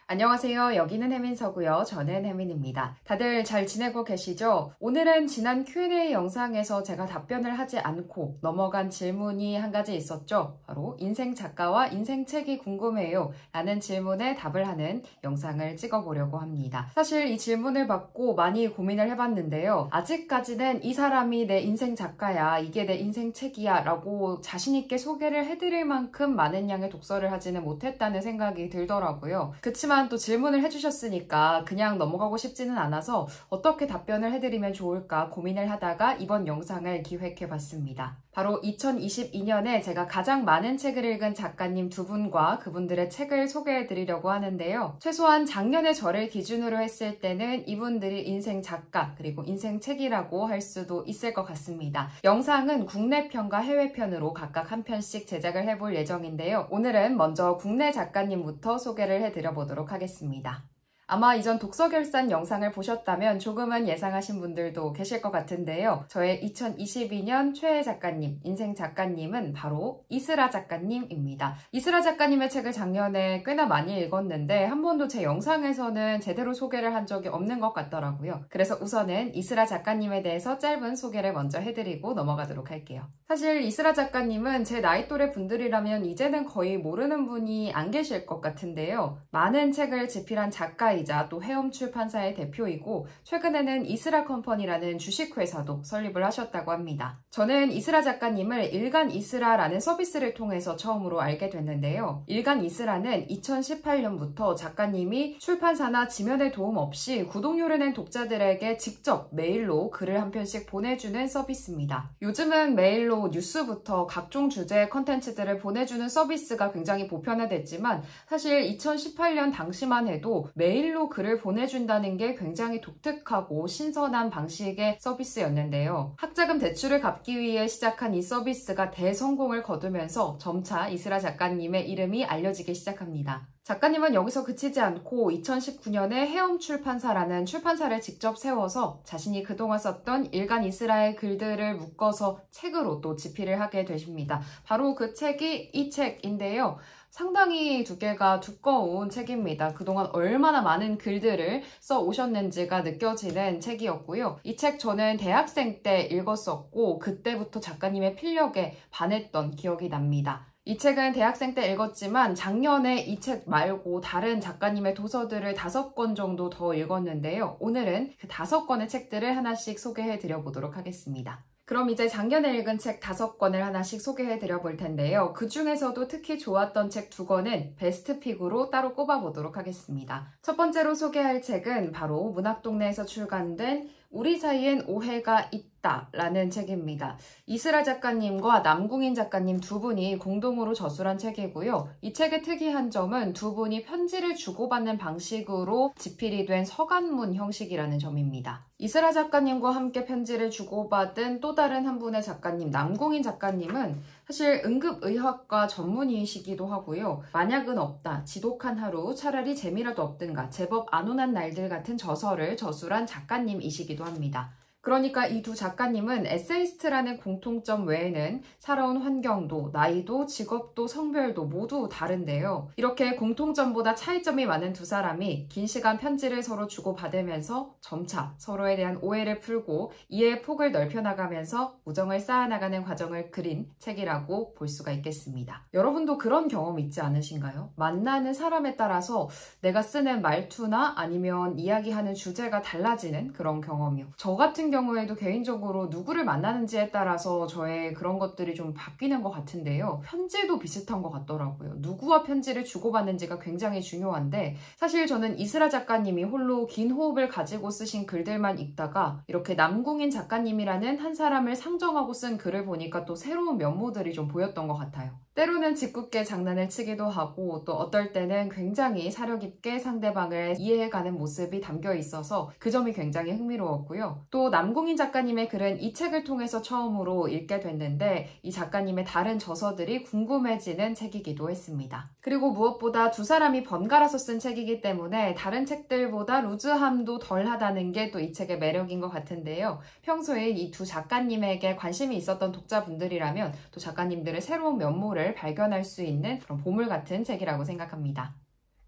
안녕하세요. 여기는 혜민서고요. 저는 혜민입니다. 다들 잘 지내고 계시죠? 오늘은 지난 Q&A 영상에서 제가 답변을 하지 않고 넘어간 질문이 한 가지 있었죠. 바로 인생 작가와 인생 책이 궁금해요 라는 질문에 답을 하는 영상을 찍어보려고 합니다. 사실 이 질문을 받고 많이 고민을 해봤는데요. 아직까지는 이 사람이 내 인생 작가야, 이게 내 인생 책이야 라고 자신있게 소개를 해드릴 만큼 많은 양의 독서를 하지는 못했다는 생각이 들더라고요. 그치만 또 질문을 해주셨으니까 그냥 넘어가고 싶지는 않아서 어떻게 답변을 해드리면 좋을까 고민을 하다가 이번 영상을 기획해봤습니다. 바로 2022년에 제가 가장 많은 책을 읽은 작가님 두 분과 그분들의 책을 소개해드리려고 하는데요. 최소한 작년에 저를 기준으로 했을 때는 이분들이 인생 작가 그리고 인생 책이라고 할 수도 있을 것 같습니다. 영상은 국내 편과 해외 편으로 각각 한 편씩 제작을 해볼 예정인데요. 오늘은 먼저 국내 작가님부터 소개를 해드려보도록 하겠습니다. 아마 이전 독서결산 영상을 보셨다면 조금은 예상하신 분들도 계실 것 같은데요. 저의 2022년 최애 작가님, 인생 작가님은 바로 이슬아 작가님입니다. 이슬아 작가님의 책을 작년에 꽤나 많이 읽었는데 한 번도 제 영상에서는 제대로 소개를 한 적이 없는 것 같더라고요. 그래서 우선은 이슬아 작가님에 대해서 짧은 소개를 먼저 해드리고 넘어가도록 할게요. 사실 이슬아 작가님은 제 나이 또래 분들이라면 이제는 거의 모르는 분이 안 계실 것 같은데요. 많은 책을 집필한 작가이자 또 해엄 출판사의 대표이고 최근에는 이슬아 컴퍼니라는 주식회사도 설립을 하셨다고 합니다. 저는 이슬아 작가님을 일간 이슬아라는 서비스를 통해서 처음으로 알게 됐는데요. 일간 이슬아는 2018년부터 작가님이 출판사나 지면의 도움 없이 구독료를 낸 독자들에게 직접 메일로 글을 한 편씩 보내주는 서비스입니다. 요즘은 메일로 뉴스부터 각종 주제의 컨텐츠들을 보내주는 서비스가 굉장히 보편화됐지만 사실 2018년 당시만 해도 메일로 글을 보내준다는 게 굉장히 독특하고 신선한 방식의 서비스였는데요. 학자금 대출을 갚기 위해 시작한 이 서비스가 대성공을 거두면서 점차 이슬아 작가님의 이름이 알려지기 시작합니다. 작가님은 여기서 그치지 않고 2019년에 해엄 출판사라는 출판사를 직접 세워서 자신이 그동안 썼던 일간 이슬아의 글들을 묶어서 책으로 또 집필을 하게 되십니다. 바로 그 책이 이 책인데요. 상당히 두께가 두꺼운 책입니다. 그동안 얼마나 많은 글들을 써 오셨는지가 느껴지는 책이었고요. 이 책 저는 대학생 때 읽었었고 그때부터 작가님의 필력에 반했던 기억이 납니다. 이 책은 대학생 때 읽었지만 작년에 이 책 말고 다른 작가님의 도서들을 5권 정도 더 읽었는데요. 오늘은 그 5권의 책들을 하나씩 소개해 드려보도록 하겠습니다. 그럼 이제 작년에 읽은 책 5권을 하나씩 소개해 드려 볼 텐데요. 그 중에서도 특히 좋았던 책 2권은 베스트픽으로 따로 꼽아보도록 하겠습니다. 첫 번째로 소개할 책은 바로 문학동네에서 출간된 우리 사이엔 오해가 있다 라는 책입니다. 이슬아 작가님과 남궁인 작가님 두 분이 공동으로 저술한 책이고요. 이 책의 특이한 점은 두 분이 편지를 주고받는 방식으로 집필이 된 서간문 형식이라는 점입니다. 이슬아 작가님과 함께 편지를 주고받은 또 다른 한 분의 작가님, 남궁인 작가님은 사실 응급의학과 전문의이시기도 하고요. 만약은 없다, 지독한 하루, 차라리 재미라도 없든가, 제법 안온한 날들 같은 저서를 저술한 작가님이시기도 합니다. 그러니까 이 두 작가님은 에세이스트라는 공통점 외에는 살아온 환경도, 나이도, 직업도, 성별도 모두 다른데요. 이렇게 공통점보다 차이점이 많은 두 사람이 긴 시간 편지를 서로 주고받으면서 점차 서로에 대한 오해를 풀고 이해의 폭을 넓혀나가면서 우정을 쌓아나가는 과정을 그린 책이라고 볼 수가 있겠습니다. 여러분도 그런 경험 있지 않으신가요? 만나는 사람에 따라서 내가 쓰는 말투나 아니면 이야기하는 주제가 달라지는 그런 경험이요. 저 같은 경우에도 개인적으로 누구를 만나는지에 따라서 저의 그런 것들이 좀 바뀌는 것 같은데요. 편지도 비슷한 것 같더라고요. 누구와 편지를 주고받는지가 굉장히 중요한데 사실 저는 이슬아 작가님이 홀로 긴 호흡을 가지고 쓰신 글들만 읽다가 이렇게 남궁인 작가님이라는 한 사람을 상정하고 쓴 글을 보니까 또 새로운 면모들이 좀 보였던 것 같아요. 때로는 짓궂게 장난을 치기도 하고 또 어떨 때는 굉장히 사려 깊게 상대방을 이해해가는 모습이 담겨 있어서 그 점이 굉장히 흥미로웠고요. 또 남궁인 작가님의 글은 이 책을 통해서 처음으로 읽게 됐는데 이 작가님의 다른 저서들이 궁금해지는 책이기도 했습니다. 그리고 무엇보다 두 사람이 번갈아서 쓴 책이기 때문에 다른 책들보다 루즈함도 덜하다는 게 또 이 책의 매력인 것 같은데요. 평소에 이 두 작가님에게 관심이 있었던 독자분들이라면 또 작가님들의 새로운 면모를 발견할 수 있는 그런 보물 같은 책이라고 생각합니다.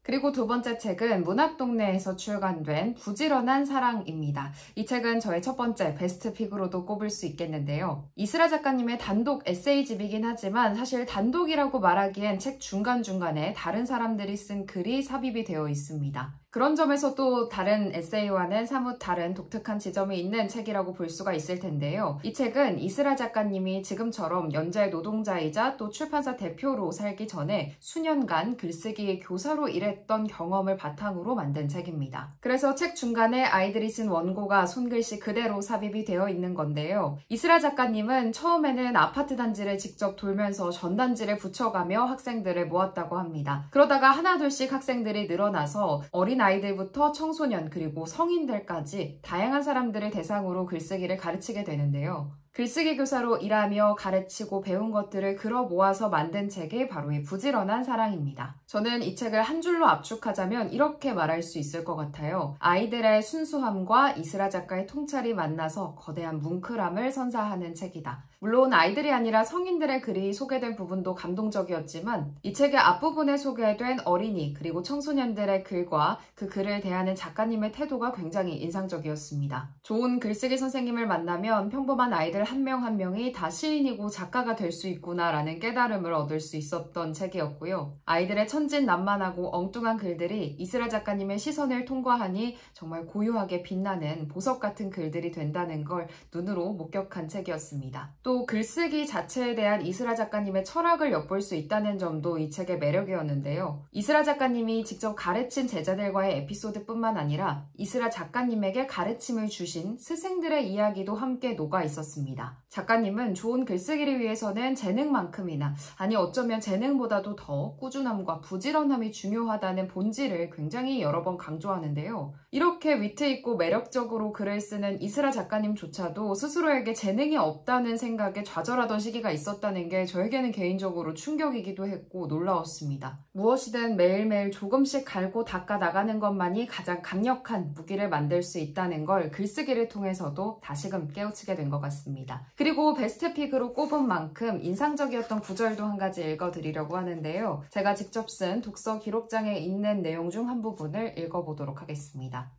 그리고 두 번째 책은 문학동네에서 출간된 부지런한 사랑입니다. 이 책은 저의 첫 번째 베스트 픽으로도 꼽을 수 있겠는데요. 이스라 작가님의 단독 에세이집이긴 하지만 사실 단독이라고 말하기엔 책 중간중간에 다른 사람들이 쓴 글이 삽입이 되어 있습니다. 그런 점에서 또 다른 에세이와는 사뭇 다른 독특한 지점이 있는 책이라고 볼 수가 있을 텐데요. 이 책은 이스라 작가님이 지금처럼 연재 노동자이자 또 출판사 대표로 살기 전에 수년간 글쓰기 교사로 일했던 경험을 바탕으로 만든 책입니다. 그래서 책 중간에 아이들이 쓴 원고가 손글씨 그대로 삽입이 되어 있는 건데요. 이스라 작가님은 처음에는 아파트 단지를 직접 돌면서 전단지를 붙여가며 학생들을 모았다고 합니다. 그러다가 하나둘씩 학생들이 늘어나서 어린 아이들부터 청소년 그리고 성인들까지 다양한 사람들을 대상으로 글쓰기를 가르치게 되는데요. 글쓰기 교사로 일하며 가르치고 배운 것들을 글어 모아서 만든 책이 바로 이 부지런한 사랑입니다. 저는 이 책을 한 줄로 압축하자면 이렇게 말할 수 있을 것 같아요. 아이들의 순수함과 이스라 작가의 통찰이 만나서 거대한 뭉클함을 선사하는 책이다. 물론 아이들이 아니라 성인들의 글이 소개된 부분도 감동적이었지만 이 책의 앞부분에 소개된 어린이 그리고 청소년들의 글과 그 글을 대하는 작가님의 태도가 굉장히 인상적이었습니다. 좋은 글쓰기 선생님을 만나면 평범한 아이들 한 명 한 명이 다 시인이고 작가가 될 수 있구나라는 깨달음을 얻을 수 있었던 책이었고요. 아이들의 천진난만하고 엉뚱한 글들이 이스라 작가님의 시선을 통과하니 정말 고요하게 빛나는 보석 같은 글들이 된다는 걸 눈으로 목격한 책이었습니다. 또 글쓰기 자체에 대한 이스라 작가님의 철학을 엿볼 수 있다는 점도 이 책의 매력이었는데요. 이스라 작가님이 직접 가르친 제자들과의 에피소드뿐만 아니라 이스라 작가님에게 가르침을 주신 스승들의 이야기도 함께 녹아 있었습니다. 작가님은 좋은 글쓰기를 위해서는 재능만큼이나 아니 어쩌면 재능보다도 더 꾸준함과 부지런함이 중요하다는 본질을 굉장히 여러 번 강조하는데요. 이렇게 위트 있고 매력적으로 글을 쓰는 이스라 작가님조차도 스스로에게 재능이 없다는 생각에 좌절하던 시기가 있었다는 게 저에게는 개인적으로 충격이기도 했고 놀라웠습니다. 무엇이든 매일매일 조금씩 갈고 닦아 나가는 것만이 가장 강력한 무기를 만들 수 있다는 걸 글쓰기를 통해서도 다시금 깨우치게 된 것 같습니다. 그리고 베스트 픽으로 꼽은 만큼 인상적이었던 구절도 한 가지 읽어드리려고 하는데요. 제가 직접 쓴 독서 기록장에 있는 내용 중 한 부분을 읽어보도록 하겠습니다.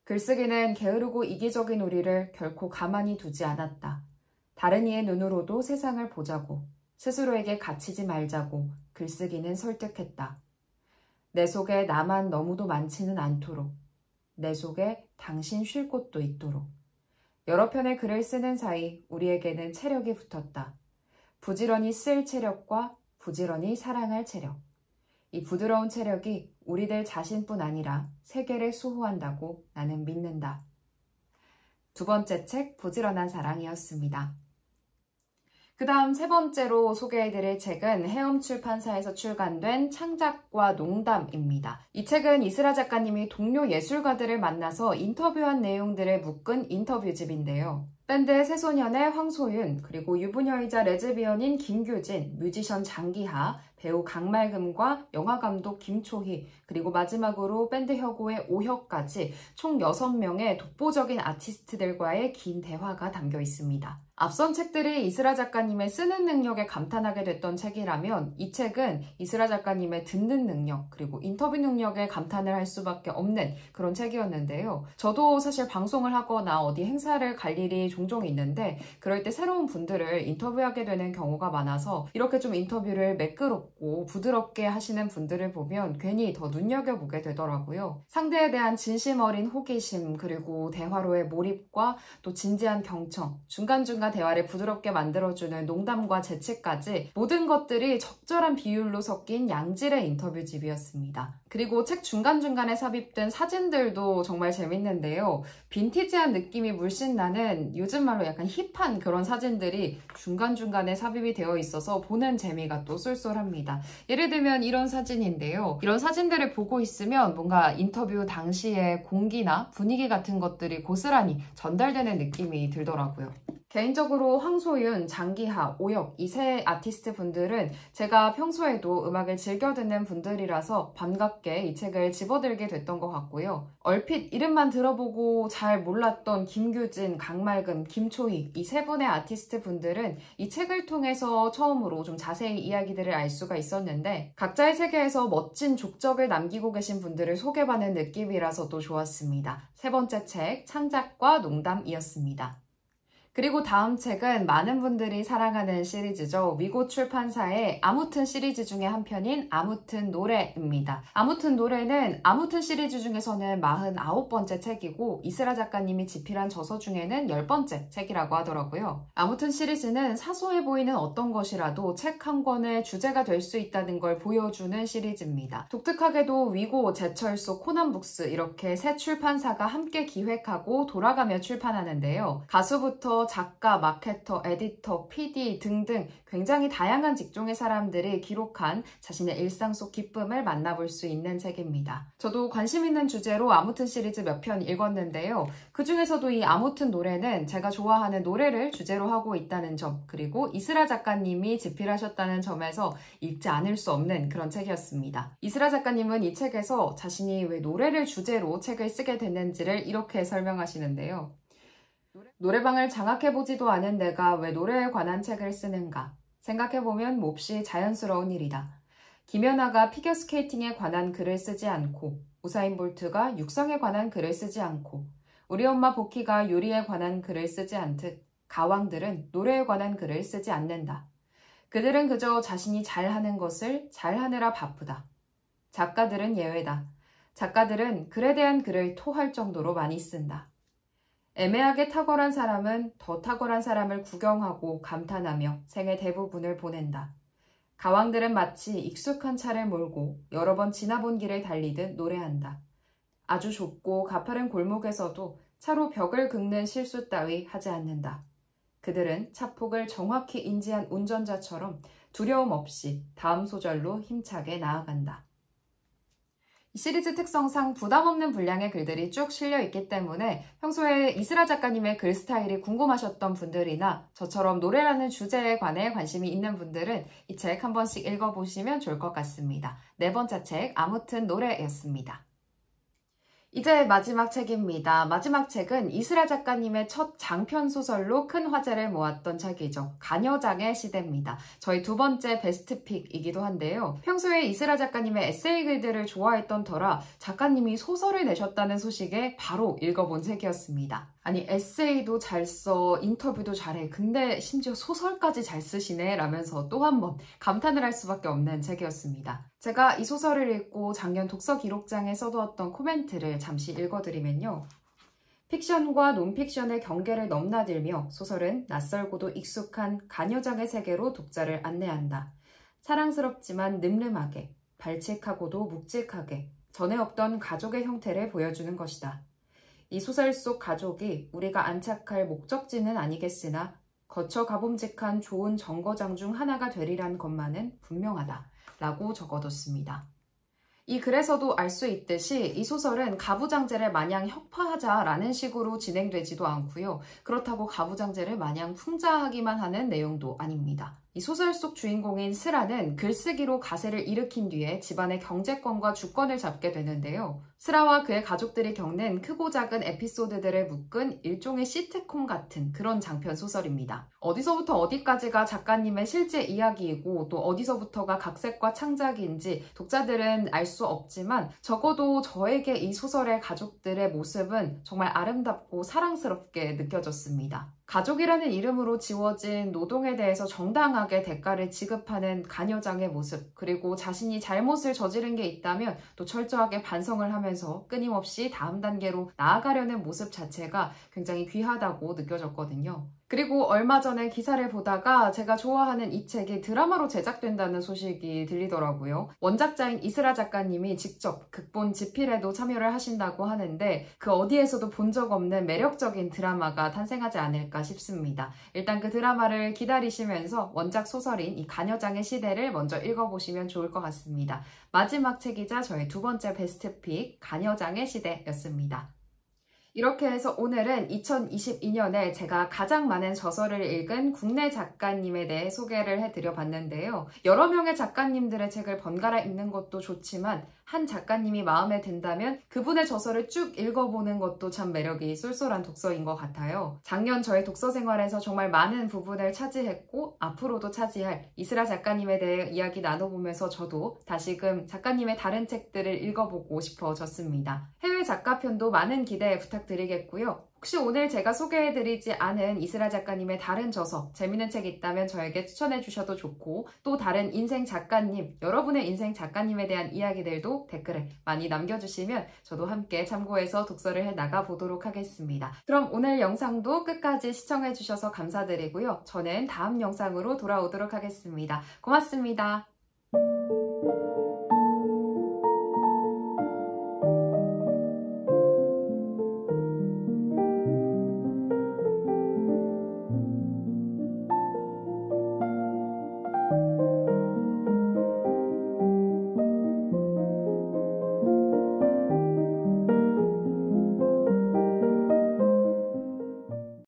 글쓰기는 게으르고 이기적인 우리를 결코 가만히 두지 않았다. 다른 이의 눈으로도 세상을 보자고, 스스로에게 갇히지 말자고 글쓰기는 설득했다. 내 속에 나만 너무도 많지는 않도록, 내 속에 당신 쉴 곳도 있도록. 여러 편의 글을 쓰는 사이 우리에게는 체력이 붙었다. 부지런히 쓸 체력과 부지런히 사랑할 체력. 이 부드러운 체력이 우리들 자신뿐 아니라 세계를 수호한다고 나는 믿는다. 두 번째 책 부지런한 사랑이었습니다. 그 다음 세 번째로 소개해드릴 책은 해엄출판사에서 출간된 창작과 농담입니다. 이 책은 이스라 작가님이 동료 예술가들을 만나서 인터뷰한 내용들을 묶은 인터뷰집인데요. 밴드 새소년의 황소윤, 그리고 유부녀이자 레즈비언인 김규진, 뮤지션 장기하, 배우 강말금과 영화감독 김초희, 그리고 마지막으로 밴드 혁오의 오혁까지 총 6명의 독보적인 아티스트들과의 긴 대화가 담겨 있습니다. 앞선 책들이 이스라 작가님의 쓰는 능력에 감탄하게 됐던 책이라면 이 책은 이스라 작가님의 듣는 능력 그리고 인터뷰 능력에 감탄을 할 수밖에 없는 그런 책이었는데요. 저도 사실 방송을 하거나 어디 행사를 갈 일이 종종 있는데 그럴 때 새로운 분들을 인터뷰하게 되는 경우가 많아서 이렇게 좀 인터뷰를 매끄럽고 부드럽게 하시는 분들을 보면 괜히 더 눈여겨보게 되더라고요. 상대에 대한 진심 어린 호기심 그리고 대화로의 몰입과 또 진지한 경청, 중간중간 대화를 부드럽게 만들어주는 농담과 재치까지 모든 것들이 적절한 비율로 섞인 양질의 인터뷰집이었습니다. 그리고 책 중간중간에 삽입된 사진들도 정말 재밌는데요. 빈티지한 느낌이 물씬 나는 요즘 말로 약간 힙한 그런 사진들이 중간중간에 삽입이 되어 있어서 보는 재미가 또 쏠쏠합니다. 예를 들면 이런 사진인데요. 이런 사진들을 보고 있으면 뭔가 인터뷰 당시의 공기나 분위기 같은 것들이 고스란히 전달되는 느낌이 들더라고요. 개인적으로 황소윤, 장기하, 오혁 이 세 아티스트 분들은 제가 평소에도 음악을 즐겨 듣는 분들이라서 반갑게 이 책을 집어들게 됐던 것 같고요. 얼핏 이름만 들어보고 잘 몰랐던 김규진, 강말금, 김초희 이 세 분의 아티스트 분들은 이 책을 통해서 처음으로 좀 자세히 이야기들을 알 수가 있었는데 각자의 세계에서 멋진 족적을 남기고 계신 분들을 소개받는 느낌이라서 또 좋았습니다. 세 번째 책, 창작과 농담이었습니다. 그리고 다음 책은 많은 분들이 사랑하는 시리즈죠. 위고 출판사의 아무튼 시리즈 중에 한 편인 아무튼 노래입니다. 아무튼 노래는 아무튼 시리즈 중에서는 49번째 책이고 이스라 작가님이 집필한 저서 중에는 10번째 책이라고 하더라고요. 아무튼 시리즈는 사소해 보이는 어떤 것이라도 책 한 권의 주제가 될 수 있다는 걸 보여주는 시리즈입니다. 독특하게도 위고, 제철소, 코난북스 이렇게 세 출판사가 함께 기획하고 돌아가며 출판하는데요. 가수부터 작가, 마케터, 에디터, PD 등등 굉장히 다양한 직종의 사람들이 기록한 자신의 일상 속 기쁨을 만나볼 수 있는 책입니다. 저도 관심 있는 주제로 아무튼 시리즈 몇 편 읽었는데요. 그 중에서도 이 아무튼 노래는 제가 좋아하는 노래를 주제로 하고 있다는 점, 그리고 이스라 작가님이 집필하셨다는 점에서 읽지 않을 수 없는 그런 책이었습니다. 이스라 작가님은 이 책에서 자신이 왜 노래를 주제로 책을 쓰게 됐는지를 이렇게 설명하시는데요. 노래방을 장악해보지도 않은 내가 왜 노래에 관한 책을 쓰는가? 생각해보면 몹시 자연스러운 일이다. 김연아가 피겨스케이팅에 관한 글을 쓰지 않고, 우사인 볼트가 육성에 관한 글을 쓰지 않고, 우리 엄마 보키가 요리에 관한 글을 쓰지 않듯 가왕들은 노래에 관한 글을 쓰지 않는다. 그들은 그저 자신이 잘하는 것을 잘하느라 바쁘다. 작가들은 예외다. 작가들은 글에 대한 글을 토할 정도로 많이 쓴다. 애매하게 탁월한 사람은 더 탁월한 사람을 구경하고 감탄하며 생의 대부분을 보낸다. 가왕들은 마치 익숙한 차를 몰고 여러 번 지나본 길을 달리듯 노래한다. 아주 좁고 가파른 골목에서도 차로 벽을 긁는 실수 따위 하지 않는다. 그들은 차폭을 정확히 인지한 운전자처럼 두려움 없이 다음 소절로 힘차게 나아간다. 이 시리즈 특성상 부담 없는 분량의 글들이 쭉 실려있기 때문에 평소에 이스라 작가님의 글 스타일이 궁금하셨던 분들이나 저처럼 노래라는 주제에 관해 관심이 있는 분들은 이 책 한 번씩 읽어보시면 좋을 것 같습니다. 네 번째 책, 아무튼 노래였습니다. 이제 마지막 책입니다. 마지막 책은 이스라 작가님의 첫 장편 소설로 큰 화제를 모았던 책이죠. 가녀장의 시대입니다. 저희 두 번째 베스트픽이기도 한데요. 평소에 이스라 작가님의 에세이 글들을 좋아했던 터라 작가님이 소설을 내셨다는 소식에 바로 읽어본 책이었습니다. 아니 에세이도 잘 써, 인터뷰도 잘해, 근데 심지어 소설까지 잘 쓰시네 라면서 또 한 번 감탄을 할 수밖에 없는 책이었습니다. 제가 이 소설을 읽고 작년 독서 기록장에 써두었던 코멘트를 잠시 읽어드리면요. 픽션과 논픽션의 경계를 넘나들며 소설은 낯설고도 익숙한 가녀장의 세계로 독자를 안내한다. 사랑스럽지만 늠름하게, 발칙하고도 묵직하게 전에 없던 가족의 형태를 보여주는 것이다. 이 소설 속 가족이 우리가 안착할 목적지는 아니겠으나 거쳐 가봄직한 좋은 정거장 중 하나가 되리란 것만은 분명하다 라고 적어뒀습니다. 이 글에서도 알 수 있듯이 이 소설은 가부장제를 마냥 혁파하자라는 식으로 진행되지도 않고요. 그렇다고 가부장제를 마냥 풍자하기만 하는 내용도 아닙니다. 이 소설 속 주인공인 스라는 글쓰기로 가세를 일으킨 뒤에 집안의 경제권과 주권을 잡게 되는데요. 스라와 그의 가족들이 겪는 크고 작은 에피소드들을 묶은 일종의 시트콤 같은 그런 장편 소설입니다. 어디서부터 어디까지가 작가님의 실제 이야기이고 또 어디서부터가 각색과 창작인지 독자들은 알 수 없지만 적어도 저에게 이 소설의 가족들의 모습은 정말 아름답고 사랑스럽게 느껴졌습니다. 가족이라는 이름으로 지워진 노동에 대해서 정당하게 대가를 지급하는 가녀장의 모습, 그리고 자신이 잘못을 저지른 게 있다면 또 철저하게 반성을 하면서 끊임없이 다음 단계로 나아가려는 모습 자체가 굉장히 귀하다고 느껴졌거든요. 그리고 얼마 전에 기사를 보다가 제가 좋아하는 이 책이 드라마로 제작된다는 소식이 들리더라고요. 원작자인 이스라 작가님이 직접 극본 집필에도 참여를 하신다고 하는데 그 어디에서도 본 적 없는 매력적인 드라마가 탄생하지 않을까 싶습니다. 일단 그 드라마를 기다리시면서 원작 소설인 이 가녀장의 시대를 먼저 읽어보시면 좋을 것 같습니다. 마지막 책이자 저의 두 번째 베스트픽, 가녀장의 시대였습니다. 이렇게 해서 오늘은 2022년에 제가 가장 많은 저서를 읽은 국내 작가님에 대해 소개를 해드려 봤는데요. 여러 명의 작가님들의 책을 번갈아 읽는 것도 좋지만 한 작가님이 마음에 든다면 그분의 저서를 쭉 읽어보는 것도 참 매력이 쏠쏠한 독서인 것 같아요. 작년 저의 독서 생활에서 정말 많은 부분을 차지했고 앞으로도 차지할 이스라 작가님에 대해 이야기 나눠보면서 저도 다시금 작가님의 다른 책들을 읽어보고 싶어졌습니다. 해외 작가편도 많은 기대 부탁드리겠고요. 혹시 오늘 제가 소개해드리지 않은 이스라 작가님의 다른 저서, 재밌는 책 있다면 저에게 추천해주셔도 좋고 또 다른 인생 작가님, 여러분의 인생 작가님에 대한 이야기들도 댓글에 많이 남겨주시면 저도 함께 참고해서 독서를 해나가 보도록 하겠습니다. 그럼 오늘 영상도 끝까지 시청해주셔서 감사드리고요. 저는 다음 영상으로 돌아오도록 하겠습니다. 고맙습니다.